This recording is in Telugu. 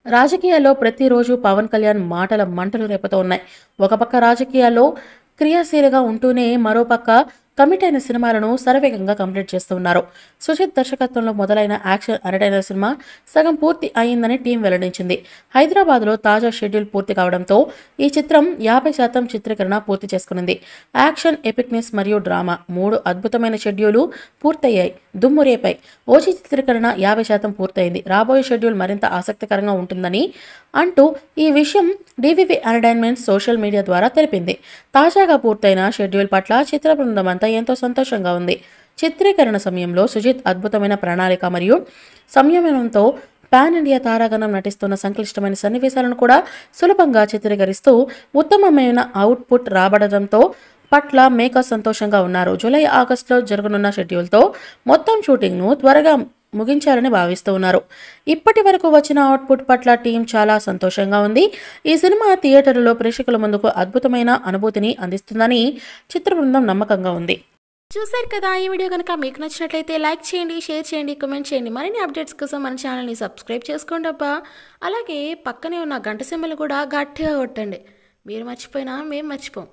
రాజకీయాల్లో ప్రతిరోజు పవన్ కళ్యాణ్ మాటల మంటలు రేపుతూ ఉన్నాయి. ఒక పక్క రాజకీయాల్లో క్రియాశీలిగా ఉంటూనే మరోపక్క కమిట్ అయిన సినిమాలను శరవేగంగా కంప్లీట్ చేస్తూ ఉన్నారు. సుజిత్ దర్శకత్వంలో మొదలైన యాక్షన్ ఎంటర్టైనర్ సినిమా సగం పూర్తి అయిందని టీం వెల్లడించింది. హైదరాబాద్లో తాజా షెడ్యూల్ పూర్తి కావడంతో ఈ చిత్రం 50% చిత్రీకరణ పూర్తి చేసుకునింది. యాక్షన్, ఎపిక్నెస్ మరియు డ్రామా 3 అద్భుతమైన షెడ్యూలు పూర్తయ్యాయి. దుమ్ము రేపాయి. ఓజీ చిత్రీకరణ 50% పూర్తయింది. రాబోయే షెడ్యూల్ మరింత ఆసక్తికరంగా ఉంటుందని అంటూ ఈ విషయం డివివి ఎంటర్టైన్మెంట్ సోషల్ మీడియా ద్వారా తెలిపింది. తాజాగా పూర్తయిన షెడ్యూల్ పట్ల చిత్ర బృందం అంతా ఎంతో సంతోషంగా ఉంది. చిత్రీకరణ సమయంలో సుజిత్ అద్భుతమైన ప్రణాళిక మరియు సంయమనంతో పాన్ ఇండియా తారాగణం నటిస్తున్న సంక్లిష్టమైన సన్నివేశాలను కూడా సులభంగా చిత్రీకరిస్తూ ఉత్తమమైన అవుట్పుట్ రాబడడంతో పట్ల మేకర్స్ సంతోషంగా ఉన్నారు. జూలై, ఆగస్టులో జరగనున్న షెడ్యూల్తో మొత్తం షూటింగ్ను త్వరగా ముగించాలని భావిస్తూ ఉన్నారు. ఇప్పటి వరకు వచ్చిన అవుట్పుట్ పట్ల టీం చాలా సంతోషంగా ఉంది. ఈ సినిమా థియేటర్లలో ప్రేక్షకుల ముందుకు అద్భుతమైన అనుభూతిని అందిస్తుందని చిత్ర బృందం నమ్మకంగా ఉంది. చూశారు కదా, ఈ వీడియో కనుక మీకు నచ్చినట్లయితే లైక్ చేయండి, షేర్ చేయండి, కామెంట్ చేయండి. మరిన్ని అప్డేట్స్ కోసం మన ఛానల్ని సబ్స్క్రైబ్ చేసుకోండి అబ్బా. అలాగే పక్కనే ఉన్న గంట సింబల్ కూడా గట్టిగా కొట్టండి. మీరు మర్చిపోయినా మేము మర్చిపోం.